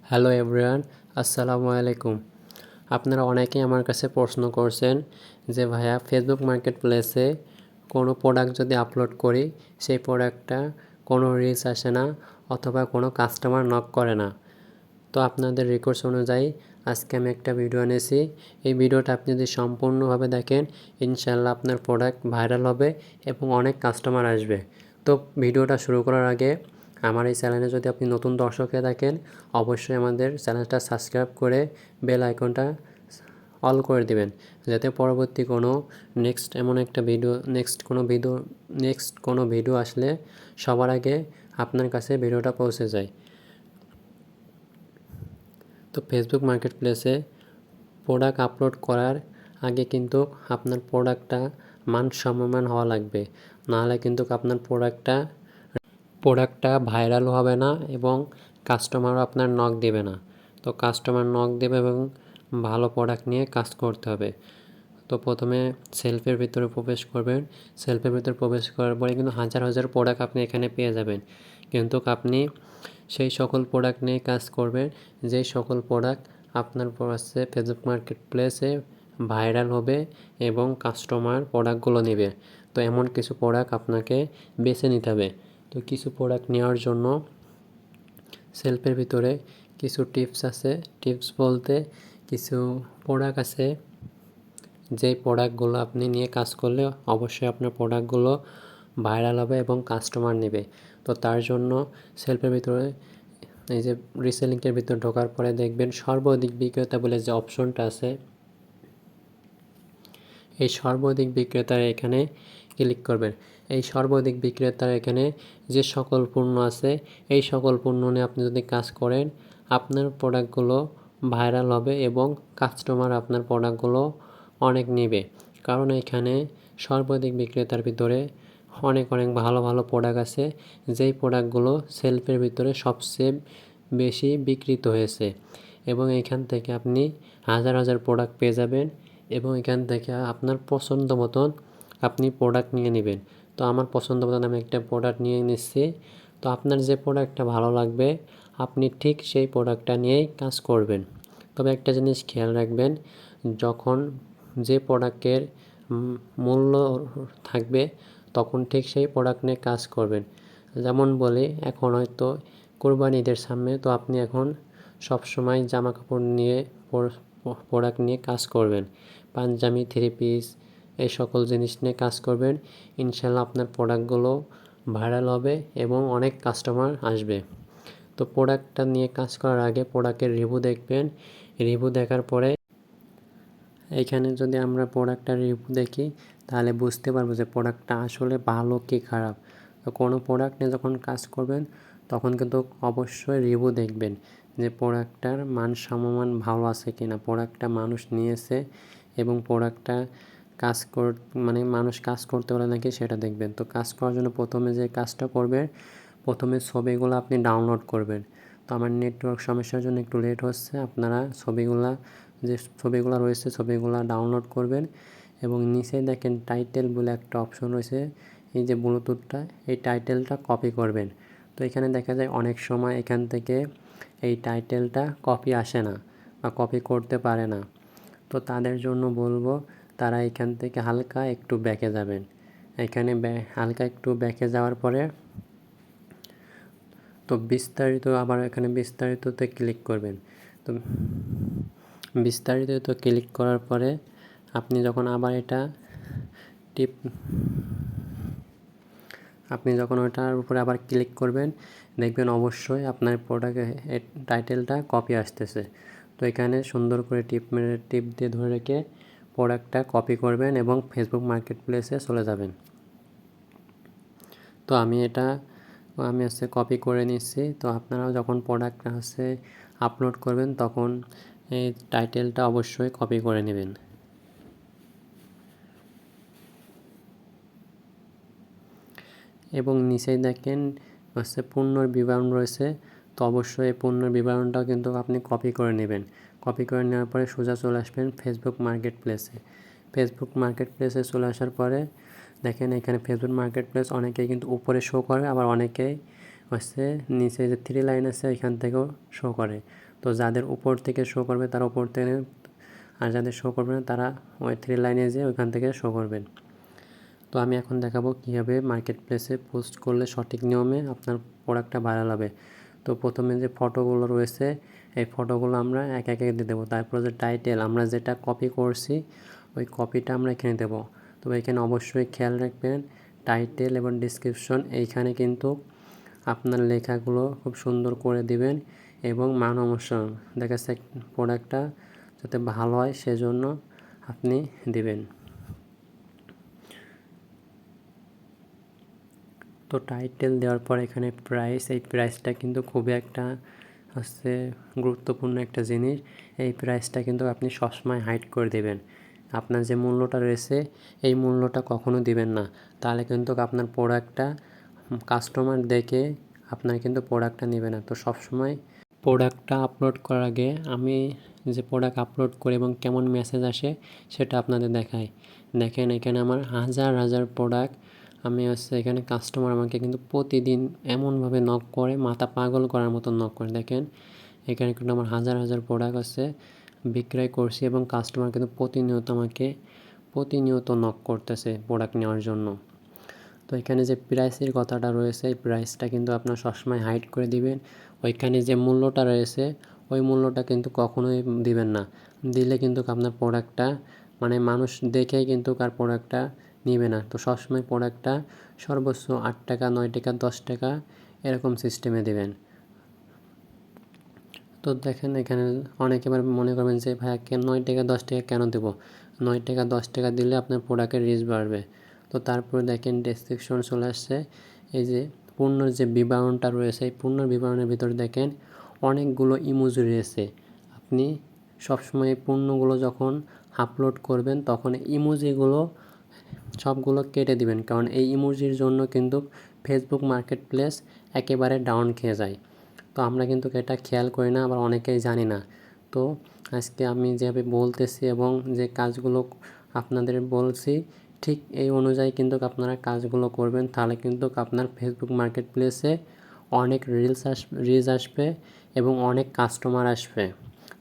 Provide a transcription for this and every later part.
Hello everyone, আসসালামু আলাইকুম। আপনারা অনেকেই আমার কাছে প্রশ্ন করছেন যে ভাইয়া ফেসবুক মার্কেট প্লেসে কোনো প্রোডাক্ট যদি আপলোড করি সেই প্রোডাক্টটা কোনো রিচ আসে না অথবা কোনো কাস্টমার নক করে না। তো আপনাদের রিকোয়েস্ট অনুযায়ী আজকে আমি একটা ভিডিও এনেছি। এই ভিডিওটা আপনি যদি সম্পূর্ণভাবে দেখেন ইনশাল্লাহ আপনার প্রোডাক্ট ভাইরাল হবে এবং অনেক কাস্টমার আসবে। তো ভিডিওটা শুরু করার আগে আমার এই চ্যানেলে যদি আপনি নতুন দর্শক হয়ে থাকেন অবশ্যই আমাদের চ্যানেলটা সাবস্ক্রাইব করে বেল আইকনটা অল করে দিবেন, যাতে পরবর্তী কোনো নেক্সট কোনো ভিডিও আসলে সবার আগে আপনার কাছে ভিডিওটা পৌঁছে যায়। তো ফেসবুক মার্কেট প্লেসে প্রোডাক্ট আপলোড করার আগে কিন্তু আপনার প্রোডাক্টটা মানসম্মান হওয়া লাগবে, নাহলে কিন্তু আপনার প্রোডাক্টটা ভাইরাল হবে না এবং কাস্টমারও আপনার নক দেবে না। তো কাস্টমার নক দেবে এবং ভালো প্রোডাক্ট নিয়ে কাজ করতে হবে। তো প্রথমে সেলফের ভিতরে প্রবেশ করবেন। সেলফের ভিতরে প্রবেশ করার পরে কিন্তু হাজার হাজার প্রোডাক্ট আপনি এখানে পেয়ে যাবেন, কিন্তু আপনি সেই সকল প্রোডাক্ট নিয়ে কাজ করবেন যেই সকল প্রোডাক্ট আপনার কাছে ফেসবুক মার্কেট প্লেসে ভাইরাল হবে এবং কাস্টমার প্রোডাক্টগুলো নেবে। তো এমন কিছু প্রোডাক্ট আপনাকে বেছে নিতে হবে। তো কিছু প্রোডাক্ট নেওয়ার জন্য সেলফের ভিতরে কিছু টিপস আছে। টিপস বলতে কিছু প্রোডাক্ট আছে যেই প্রোডাক্টগুলো আপনি নিয়ে কাজ করলে অবশ্যই আপনার প্রোডাক্টগুলো ভাইরাল হবে এবং কাস্টমার নেবে। তো তার জন্য সেলফের ভিতরে এই যে রিসেলিংয়ের ভিতর ঢোকার পরে দেখবেন সর্বাধিক বিক্রেতা বলে যে অপশনটা আছে, এই সর্বাধিক বিক্রেতার এখানে ক্লিক করবেন। এই সর্বাধিক বিক্রেতার এখানে যে সকল পণ্য আছে এই সকল পণ্য নিয়ে আপনি যদি কাজ করেন আপনার প্রোডাক্টগুলো ভাইরাল হবে এবং কাস্টমার আপনার প্রোডাক্টগুলো অনেক নেবে। কারণ এখানে সর্বাধিক বিক্রেতার ভিতরে অনেক ভালো ভালো প্রোডাক্ট আছে, যেই প্রোডাক্টগুলো সেলফের ভিতরে সবচেয়ে বেশি বিক্রিত হয়েছে এবং এখান থেকে আপনি হাজার হাজার প্রোডাক্ট পেয়ে যাবেন এবং এখান থেকে আপনার পছন্দ মতন আপনি প্রোডাক্ট নিয়ে নেবেন। তো আমার পছন্দ মতন আমি একটা প্রোডাক্ট নিয়ে নিচ্ছি। তো আপনার যে প্রোডাক্টটা ভালো লাগবে আপনি ঠিক সেই প্রোডাক্টটা নিয়েই কাজ করবেন। তবে একটা জিনিস খেয়াল রাখবেন, যখন যে প্রোডাক্টের মূল্য থাকবে তখন ঠিক সেই প্রোডাক্ট নিয়ে কাজ করবেন। যেমন বলি, এখন হয়তো কোরবানি ঈদের সামনে, তো আপনি এখন সবসময় জামা কাপড় নিয়ে প্রোডাক্ট নিয়ে কাজ করবেন, পাঞ্জাবি, থ্রি পিস এই সকল জিনিস নিয়ে কাজ করবেন। ইনশাল্লাহ আপনার প্রোডাক্টগুলো ভাইরাল হবে এবং অনেক কাস্টমার আসবে। তো প্রোডাক্টটা নিয়ে কাজ করার আগে প্রোডাক্টের রিভিউ দেখবেন। রিভিউ দেখার পরে এইখানে যদি আমরা প্রোডাক্টটার রিভিউ দেখি তাহলে বুঝতে পারবো যে প্রোডাক্টটা আসলে ভালো কি খারাপ। তো কোনো প্রোডাক্ট নিয়ে যখন কাজ করবেন তখন কিন্তু অবশ্যই রিভিউ দেখবেন যে প্রোডাক্টটার মানসম্মান ভালো আছে কি না, প্রোডাক্টটা মানুষ নিয়েছে এবং প্রোডাক্টটা মানুষ কাজ করতে পারে নাকি সেটা দেখবেন। তো কাজ করার জন্য প্রথমে যে কাজটা করবেন, প্রথমে ছবিগুলো আপনি ডাউনলোড করবেন। তো আমার নেটওয়ার্ক সমস্যার জন্য একটু লেট হচ্ছে, আপনারা যে ছবিগুলো রয়েছে ছবিগুলো ডাউনলোড করবেন এবং নিচে দেখেন টাইটেল বলে একটা অপশন রয়েছে, এই যে ব্লুটুথটা, এই টাইটেলটা কপি করবেন। তো এখানে দেখা যায় অনেক সময় এখান থেকে এই টাইটেলটা কপি আসে না বা কপি করতে পারে না। তো তাদের জন্য বলবো তারা এখান থেকে হালকা একটু ব্যাকে যাবেন। এখানে হালকা একটু ব্যাকে যাওয়ার পরে তো বিস্তারিততে ক্লিক করবেন। তো বিস্তারিততে ক্লিক করার পরে আপনি যখন ওটার উপরে আবার ক্লিক করবেন দেখবেন অবশ্যই আপনার প্রোডাক্টের টাইটেলটা কপি আসতেছে। তো এখানে সুন্দর করে টিপ দিয়ে ধরে রেখে প্রোডাক্টটা কপি করবেন এবং ফেসবুক মার্কেট প্লেসে চলে যাবেন। তো আমি কপি করে নিচ্ছি। তো আপনারাও যখন প্রোডাক্টটা আপলোড করবেন তখন এই টাইটেলটা অবশ্যই কপি করে নেবেন। এবং নিচেই দেখেন পণ্যের বিবরণ রয়েছে। তো অবশ্যই এই পণ্যের বিবরণটাও কিন্তু আপনি কপি করে নেবেন। কপি করে নেওয়ার পরে সোজা চলে আসবেন ফেসবুক মার্কেট প্লেসে। ফেসবুক মার্কেট প্লেসে চলে আসার পরে দেখেন এখানে ফেসবুক মার্কেট প্লেস অনেকেই কিন্তু উপরে শো করে, আবার অনেকেই হচ্ছে নিচে যে 3 লাইন আছে এখান থেকেও শো করে। তো যাদের উপর থেকে শো করবে তারা উপর থেকে, আর যাদের শো করবে না তারা ওই 3 লাইনে যেয়ে ওইখান থেকে শো করবেন। তো আমি এখন দেখাবো কীভাবে মার্কেট প্লেসে পোস্ট করলে সঠিক নিয়মে আপনার প্রোডাক্টটা ভাইরাল হবে। তো প্রথমে যে ফটোগুলো রয়েছে এই ফটোগুলো আমরা এক এক দিয়ে দেবো। তারপর যে টাইটেল আমরা যেটা কপি করছি ওই কপিটা আমরা এখানে দেবো। তো এখানে অবশ্যই খেয়াল রাখবেন টাইটেল এবং ডিসক্রিপশন এইখানে কিন্তু আপনার লেখাগুলো খুব সুন্দর করে দিবেন এবং মান অনুসরণ দেখা যাচ্ছে প্রোডাক্টটা যাতে ভালো হয় সেজন্য আপনি দিবেন। তো টাইটেল দেওয়ার পর এখানে প্রাইস, এই প্রাইসটা কিন্তু খুবই একটা হচ্ছে গুরুত্বপূর্ণ একটা জিনিস। এই প্রাইসটা কিন্তু আপনি সবসময় হাইড করে দেবেন। আপনার যে মূল্যটা রয়েছে এই মূল্যটা কখনো দিবেন না, তাহলে কিন্তু আপনার প্রোডাক্টটা কাস্টমার দেখে আপনার কিন্তু প্রোডাক্টটা নেবে না। তো সবসময় প্রোডাক্টটা আপলোড করার আগে আমি যে প্রোডাক্ট আপলোড করি এবং কেমন মেসেজ আসে সেটা আপনাদের দেখাই। দেখেন এখানে আমার হাজার হাজার প্রোডাক্ট, আমি হচ্ছে এখানে কাস্টমার আমাকে কিন্তু প্রতিদিন এমনভাবে নক করে, মাথা পাগল করার মতো নক করে। দেখেন এখানে কিন্তু আমার হাজার হাজার প্রোডাক্ট আছে বিক্রয় করছি এবং কাস্টমার কিন্তু প্রতিনিয়ত আমাকে নক করতেছে প্রোডাক্ট নেওয়ার জন্য। তো এখানে যে প্রাইসের কথাটা রয়েছে এই প্রাইসটা কিন্তু আপনার সবসময় হাইড করে দিবেন। ওইখানে যে মূল্যটা রয়েছে ওই মূল্যটা কিন্তু কখনোই দিবেন না, দিলে কিন্তু আপনার প্রোডাক্টটা মানে মানুষ দেখেই কিন্তু কার প্রোডাক্টটা নেবে না। তো সবসময় প্রোডাক্টটা সর্বোচ্চ 8 টাকা 9 টাকা 10 টাকা এরকম সিস্টেমে দেবেন। তো দেখেন এখানে অনেকে এবার মনে করবেন যে ভাই 9 টাকা 10 টাকা কেন দেবো, 9 টাকা 10 টাকা দিলে আপনার প্রোডাক্টের রিচ বাড়বে। তো তারপরে দেখেন ডেসক্রিপশন চলে আসছে, এই যে পূর্ণ যে বিবরণটা রয়েছে এই পূর্ণ বিবরণের ভিতরে দেখেন অনেকগুলো ইমোজি রয়েছে। আপনি সবসময় এই পূর্ণগুলো যখন আপলোড করবেন তখন ইমোজিগুলো সবগুলো কেটে দিবেন, কারণ এই ইমোজির জন্য কিন্তু ফেসবুক মার্কেট প্লেস একেবারে ডাউন খেয়ে যায়। তো আমরা কিন্তু এটা খেয়াল করি না, আবার অনেকেই জানি না। তো আজকে আমি যেভাবে বলতেছি এবং যে কাজগুলো আপনাদের বলছি ঠিক এই অনুযায়ী কিন্তু আপনারা কাজগুলো করবেন, তাহলে কিন্তু আপনার ফেসবুক মার্কেট প্লেসে অনেক রিচ আসবে এবং অনেক কাস্টমার আসবে,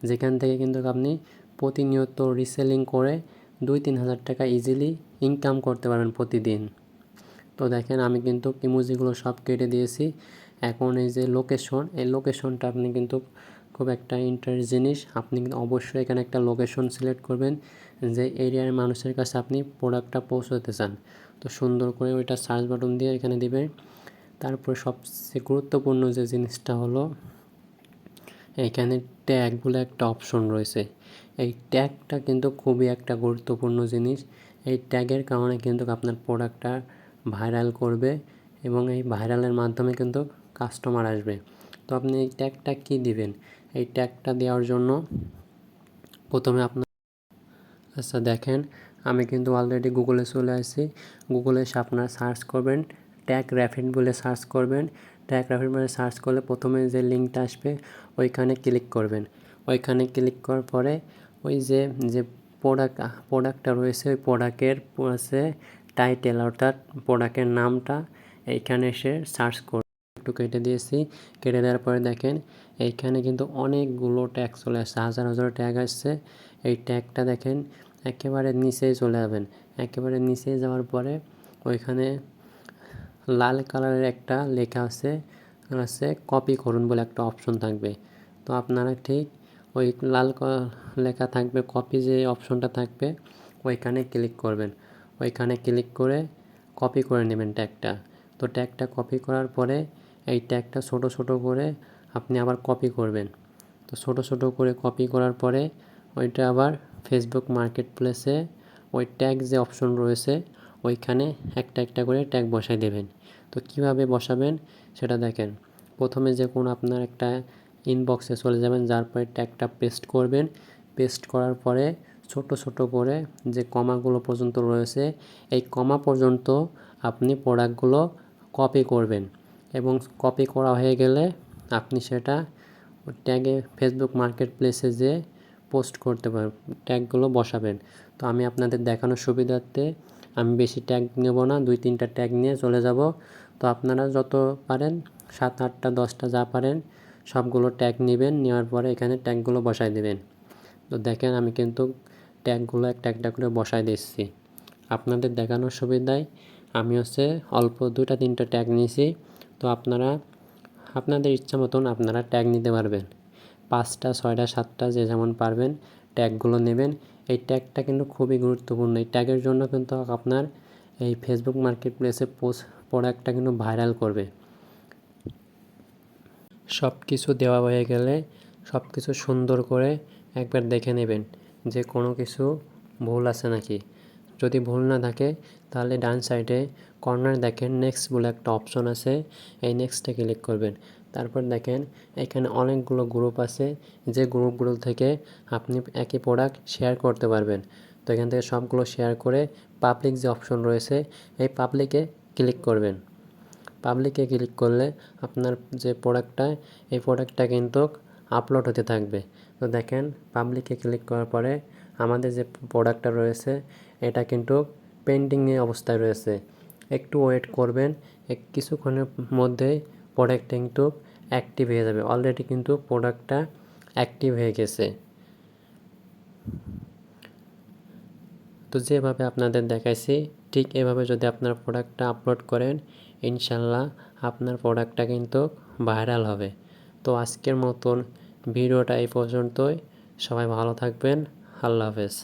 যেখান থেকে কিন্তু আপনি প্রতিনিয়ত রিসেলিং করে 2-3 হাজার টাকা ইজিলি ইনকাম করতে পারবেন প্রতিদিন। তো দেখেন আমি কিন্তু ইমোজিগুলো সব কেটে দিয়েছি। এখন এই যে লোকেশন, এই লোকেশনটা আপনি কিন্তু খুব একটা ইন্টারেস্ট জিনিস। আপনি কিন্তু অবশ্যই এখানে একটা লোকেশন সিলেক্ট করবেন যে এরিয়ার মানুষের কাছে আপনি প্রোডাক্টটা পৌঁছাতে চান। তো সুন্দর করে ওইটা সার্চ বাটন দিয়ে এখানে দিবেন। তারপরে সবচেয়ে গুরুত্বপূর্ণ যে জিনিসটা হলো এখানে ট্যাগ বলে একটা অপশন রয়েছে। এই ট্যাগটা কিন্তু খুবই একটা গুরুত্বপূর্ণ জিনিস। এই ট্যাগের কারণে কিন্তু আপনার প্রোডাক্টটা ভাইরাল করবে এবং এই ভাইরালের মাধ্যমে কিন্তু কাস্টমার আসবে। তো আপনি এই ট্যাগটা কী দিবেন, এই ট্যাগটা দেওয়ার জন্য প্রথমে আপনার আচ্ছা দেখেন আমি কিন্তু অলরেডি গুগলে চলে আসছি। গুগলে এসে আপনারা সার্চ করবেন ট্যাগ র্যাপিড বলে সার্চ করবেন। ট্যাগ র্যাপিড বলে সার্চ করলে প্রথমে যে লিঙ্কটা আসবে ওইখানে ক্লিক করবেন। ওইখানে ক্লিক করার পরে ওই যে যে প্রোডাক্টটা রয়েছে ওই প্রোডাক্টের আছে টাইটেল অর্থাৎ প্রোডাক্টের নামটা এইখানে এসে সার্চ করবেন। একটু কেটে দিয়েছি, কেটে দেওয়ার পরে দেখেন এইখানে কিন্তু অনেকগুলো ট্যাগ চলে আসছে, হাজার হাজার ট্যাগ আসছে। এই ট্যাগটা দেখেন একেবারে নিচেই চলে যাবেন। একেবারে নিচে যাওয়ার পরে ওইখানে লাল কালারের একটা লেখা আছে কপি করুন বলে একটা অপশন থাকবে। তো আপনারা ঠিক ওই লাল লেখা থাকবে কপি যে অপশনটা থাকবে ওইখানে ক্লিক করবেন। ওইখানে ক্লিক করে কপি করে নেবেন ট্যাগটা। তো ট্যাগটা কপি করার পরে এই ট্যাগটা ছোট ছোট করে আপনি আবার কপি করবেন। তো ছোট ছোট করে কপি করার পরে ওইটা আবার ফেসবুক মার্কেট প্লেসে ওই ট্যাগ যে অপশন রয়েছে ওইখানে একটা একটা করে ট্যাগ বসাই দেবেন। তো কিভাবে বসাবেন সেটা দেখেন। প্রথমে যে কোনো আপনার একটা ইনবক্সে চলে যাবেন, যার পরে ট্যাগটা পেস্ট করবেন। পেস্ট করার পরে ছোট ছোট করে যে কমাগুলো পর্যন্ত রয়েছে এই কমা পর্যন্ত আপনি প্রোডাক্টগুলো কপি করবেন এবং কপি করা হয়ে গেলে আপনি সেটা ট্যাগে ফেসবুক মার্কেট প্লেসে যে পোস্ট করতে পারেন, ট্যাগগুলো বসাবেন। তো আমি আপনাদের দেখানোর সুবিধার্থে আমি বেশি ট্যাগ নেব না, 2-3টা ট্যাগ নিয়ে চলে যাব। তো আপনারা যত পারেন 7, 8টা 10টা যা পারেন সবগুলো ট্যাগ নেবেন, নেওয়ার পরে এখানে ট্যাগগুলো বসায় দেবেন। তো দেখেন আমি কিন্তু ট্যাগগুলো একটা একটা করে বসায় দিচ্ছি আপনাদের দেখানোর সুবিধায়। আমি অল্প 2টা 3টা ট্যাগ নিয়েছি। তো আপনারা আপনাদের ইচ্ছা মতন আপনারা ট্যাগ নিতে পারবেন। 5টা 6টা 7টা যে যেমন পারবেন ট্যাগগুলো নেবেন। এই ট্যাগটা কিন্তু খুবই গুরুত্বপূর্ণ। এই ট্যাগের জন্য কিন্তু আপনার এই ফেসবুক মার্কেট প্লেসে প্রোডাক্টটা কিন্তু ভাইরাল করবে। সব কিছু দেওয়া হয়ে গেলে সব কিছু সুন্দর করে একবার দেখে নেবেন যে কোনো কিছু ভুল আছে নাকি। যদি ভুল না থাকে তাহলে ডান সাইডে কর্নার দেখেন নেক্সট বলে একটা অপশন আছে, এই নেক্সটে ক্লিক করবেন। তারপর দেখেন এখানে অনেকগুলো গ্রুপ আছে, যে গ্রুপগুলো থেকে আপনি একই প্রোডাক্ট শেয়ার করতে পারবেন। তো এখান থেকে সবগুলো শেয়ার করে পাবলিক যে অপশন রয়েছে এই পাবলিকে ক্লিক করবেন। পাবলিকে ক্লিক করলে আপনার যে প্রোডাক্টটা এই প্রোডাক্টটা কিন্তু আপলোড হতে থাকবে। তো দেখেন পাবলিকে ক্লিক করার পরে আমাদের যে প্রোডাক্টটা রয়েছে এটা কিন্তু পেন্ডিংয়ে অবস্থায় রয়েছে। একটু ওয়েট করবেন, কিছুক্ষণের মধ্যেই প্রোডাক্টটা কিন্তু অ্যাক্টিভ হয়ে যাবে। অলরেডি কিন্তু প্রোডাক্টটা অ্যাক্টিভ হয়ে গেছে। তো যেভাবে আপনাদের দেখাইছি ঠিক এভাবে যদি আপনার প্রোডাক্টটা আপলোড করেন ইনশাল্লাহ আপনার প্রোডাক্টটা কিন্তু ভাইরাল হবে। তো আজকের মতন ভিডিওটা এই পর্যন্তই। সবাই ভালো থাকবেন। আল্লাহ হাফেজ।